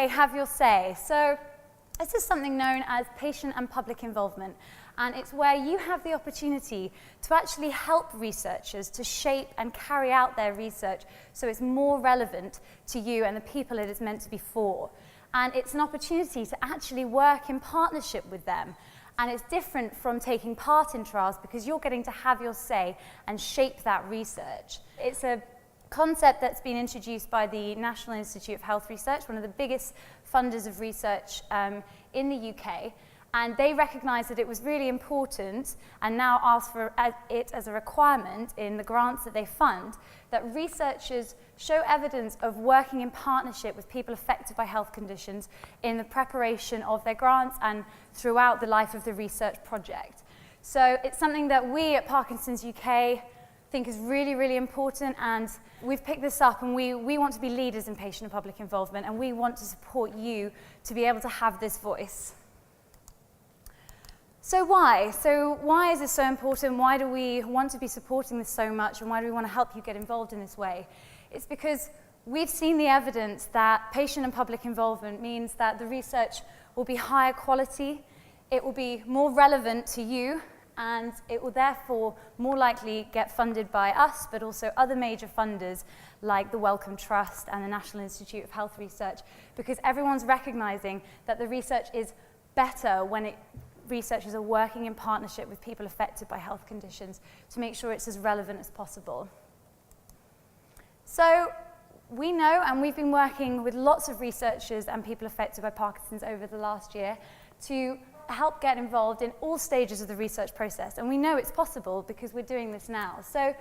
UK Have Your Say. So this is something known as patient and public involvement, and it's where you have the opportunity to actually help researchers to shape and carry out their research so it's more relevant to you and the people it is meant to be for. And it's an opportunity to actually work in partnership with them. And it's different from taking part in trials because you're getting to have your say and shape that research. It's a concept that's been introduced by the National Institute of Health Research, one of the biggest funders of research in the UK, and they recognised that it was really important and now ask for it as a requirement in the grants that they fund, that researchers show evidence of working in partnership with people affected by health conditions in the preparation of their grants and throughout the life of the research project. So it's something that we at Parkinson's UK think is really, really important, and we've picked this up, and we want to be leaders in patient and public involvement, and we want to support you to be able to have this voice. So why? So why is this so important? Why do we want to be supporting this so much, and why do we want to help you get involved in this way? It's because we've seen the evidence that patient and public involvement means that the research will be higher quality, it will be more relevant to you, and it will therefore more likely get funded by us, but also other major funders like the Wellcome Trust and the National Institute of Health Research, because everyone's recognizing that the research is better when researchers are working in partnership with people affected by health conditions to make sure it's as relevant as possible. So we know, and we've been working with lots of researchers and people affected by Parkinson's over the last year to help get involved in all stages of the research process. And we know it's possible because we're doing this now. So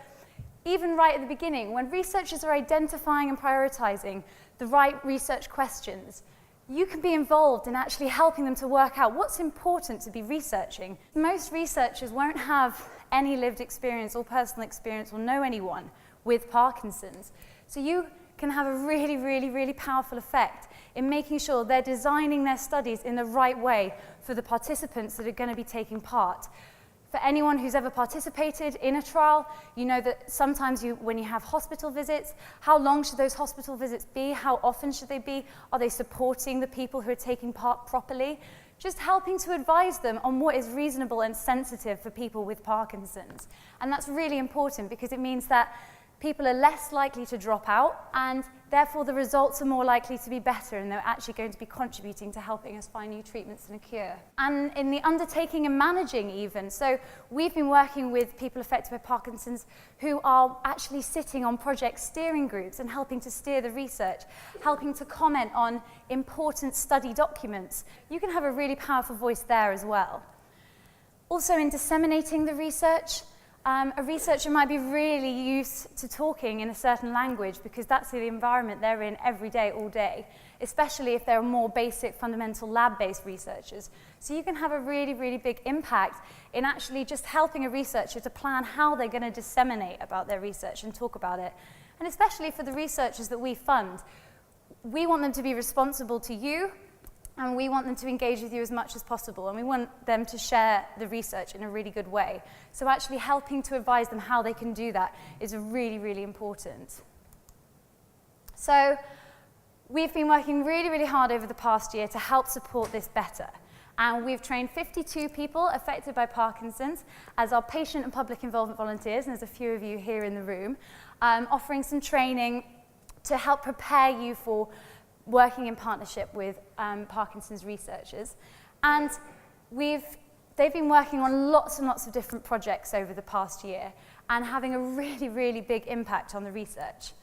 even right at the beginning, when researchers are identifying and prioritizing the right research questions, you can be involved in actually helping them to work out what's important to be researching. Most researchers won't have any lived experience or personal experience or know anyone with Parkinson's. So you can have a really, really, really powerful effect in making sure they're designing their studies in the right way for the participants that are going to be taking part. For anyone who's ever participated in a trial, you know that sometimes when you have hospital visits, how long should those hospital visits be? How often should they be? Are they supporting the people who are taking part properly? Just helping to advise them on what is reasonable and sensitive for people with Parkinson's. And that's really important because it means that people are less likely to drop out, and therefore the results are more likely to be better, and they're actually going to be contributing to helping us find new treatments and a cure. And in the undertaking and managing even, so we've been working with people affected by Parkinson's who are actually sitting on project steering groups and helping to steer the research, helping to comment on important study documents. You can have a really powerful voice there as well. Also in disseminating the research, a researcher might be really used to talking in a certain language because that's the environment they're in every day, all day, especially if they're more basic, fundamental lab-based researchers. So you can have a really, really big impact in actually just helping a researcher to plan how they're going to disseminate about their research and talk about it. And especially for the researchers that we fund, we want them to be responsible to you, and we want them to engage with you as much as possible, and we want them to share the research in a really good way. So actually helping to advise them how they can do that is really, really important. So we've been working really, really hard over the past year to help support this better. And we've trained 52 people affected by Parkinson's as our patient and public involvement volunteers, and there's a few of you here in the room, offering some training to help prepare you for working in partnership with Parkinson's researchers. And they've been working on lots and lots of different projects over the past year and having a really, really big impact on the research.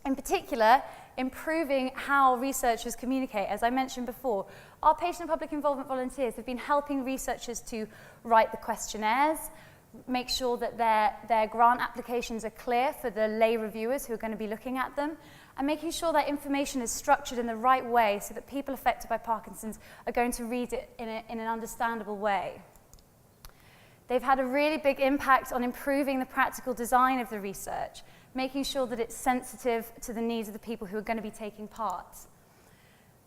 In particular, improving how researchers communicate. As I mentioned before, our patient and public involvement volunteers have been helping researchers to write the questionnaires, make sure that their grant applications are clear for the lay reviewers who are going to be looking at them, and making sure that information is structured in the right way so that people affected by Parkinson's are going to read it in an understandable way. They've had a really big impact on improving the practical design of the research, making sure that it's sensitive to the needs of the people who are going to be taking part.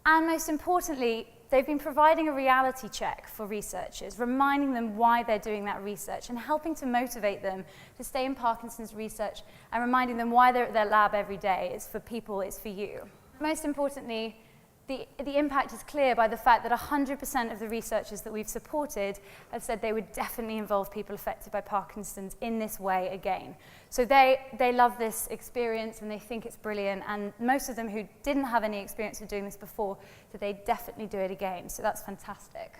And most importantly, they've been providing a reality check for researchers, reminding them why they're doing that research and helping to motivate them to stay in Parkinson's research and reminding them why they're at their lab every day. It's for people, it's for you. Most importantly, the impact is clear by the fact that 100% of the researchers that we've supported have said they would definitely involve people affected by Parkinson's in this way again. So they love this experience and they think it's brilliant, and most of them who didn't have any experience of doing this before, so they definitely do it again, so that's fantastic.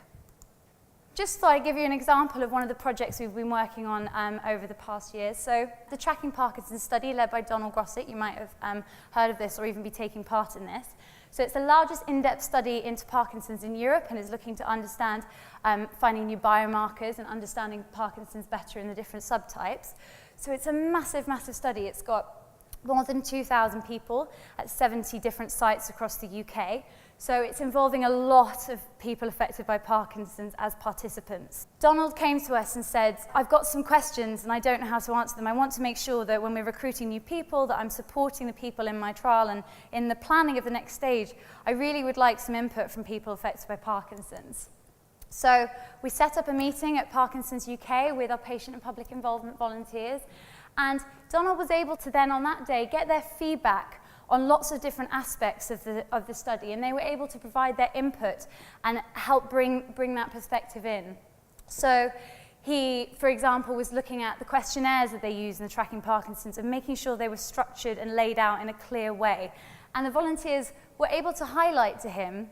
Just thought I'd give you an example of one of the projects we've been working on over the past years. So the Tracking Parkinson's study led by Donald Grosset, you might have heard of this or even be taking part in this. So it's the largest in-depth study into Parkinson's in Europe and is looking to understand finding new biomarkers and understanding Parkinson's better in the different subtypes. So it's a massive, massive study. It's got more than 2,000 people at 70 different sites across the UK. So it's involving a lot of people affected by Parkinson's as participants. Donald came to us and said, I've got some questions and I don't know how to answer them. I want to make sure that when we're recruiting new people, that I'm supporting the people in my trial and in the planning of the next stage. I really would like some input from people affected by Parkinson's. So we set up a meeting at Parkinson's UK with our patient and public involvement volunteers, and Donald was able to then on that day get their feedback on lots of different aspects of the study, and they were able to provide their input and help bring that perspective in. So he, for example, was looking at the questionnaires that they use in the Tracking Parkinson's and making sure they were structured and laid out in a clear way. And the volunteers were able to highlight to him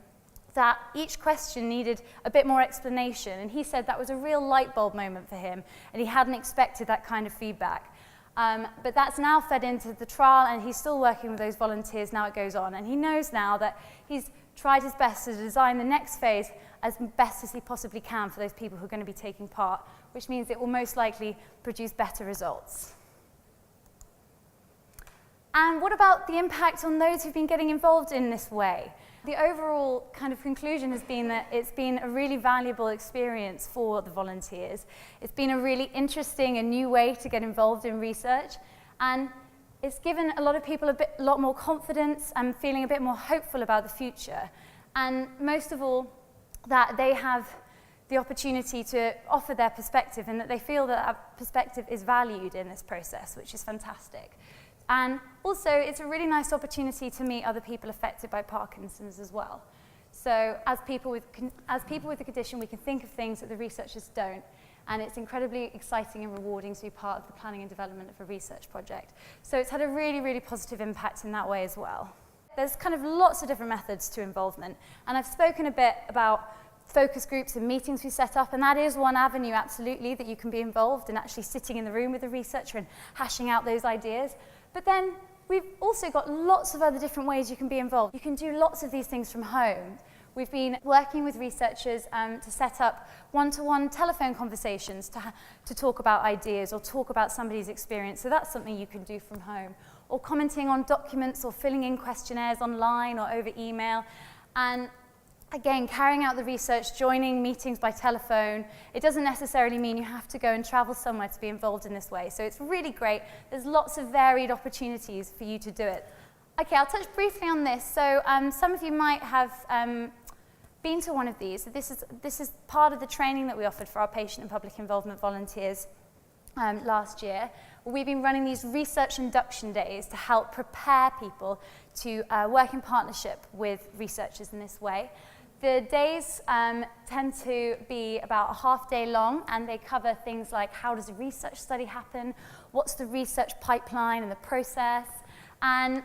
that each question needed a bit more explanation, and he said that was a real light bulb moment for him, and he hadn't expected that kind of feedback. But that's now fed into the trial, and he's still working with those volunteers now it goes on. And he knows now that he's tried his best to design the next phase as best as he possibly can for those people who are going to be taking part, which means it will most likely produce better results. And what about the impact on those who've been getting involved in this way? The overall kind of conclusion has been that it's been a really valuable experience for the volunteers. It's been a really interesting and new way to get involved in research, and it's given a lot of people a lot more confidence and feeling a bit more hopeful about the future. And most of all, that they have the opportunity to offer their perspective and that they feel that that perspective is valued in this process, which is fantastic. And also, it's a really nice opportunity to meet other people affected by Parkinson's as well. So as people with the condition, we can think of things that the researchers don't, and it's incredibly exciting and rewarding to be part of the planning and development of a research project. So it's had a really, really positive impact in that way as well. There's kind of lots of different methods to involvement, and I've spoken a bit about focus groups and meetings we set up, and that is one avenue, absolutely, that you can be involved in actually sitting in the room with the researcher and hashing out those ideas. But then we've also got lots of other different ways you can be involved. You can do lots of these things from home. We've been working with researchers to set up one-to-one telephone conversations to talk about ideas or talk about somebody's experience. So that's something you can do from home. Or commenting on documents or filling in questionnaires online or over email. And again, carrying out the research, joining meetings by telephone. It doesn't necessarily mean you have to go and travel somewhere to be involved in this way. So it's really great. There's lots of varied opportunities for you to do it. Okay, I'll touch briefly on this. So some of you might have been to one of these. So this is part of the training that we offered for our patient and public involvement volunteers last year. We've been running these research induction days to help prepare people to work in partnership with researchers in this way. The days tend to be about a half day long, and they cover things like how does a research study happen, what's the research pipeline and the process, and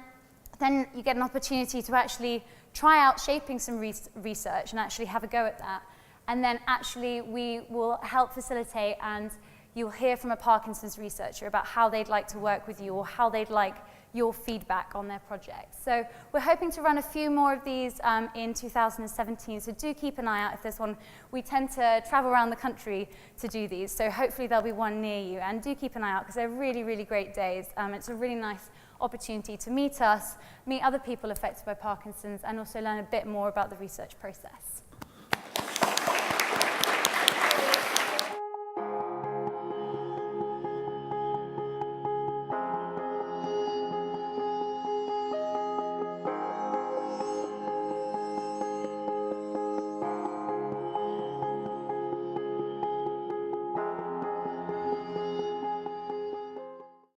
then you get an opportunity to actually try out shaping some research and actually have a go at that. And then actually we will help facilitate, and you'll hear from a Parkinson's researcher about how they'd like to work with you or how they'd like your feedback on their project. So we're hoping to run a few more of these in 2017, so do keep an eye out if there's one. We tend to travel around the country to do these, so hopefully there'll be one near you, and do keep an eye out because they're really, really great days. It's a really nice opportunity to meet us, meet other people affected by Parkinson's, and also learn a bit more about the research process.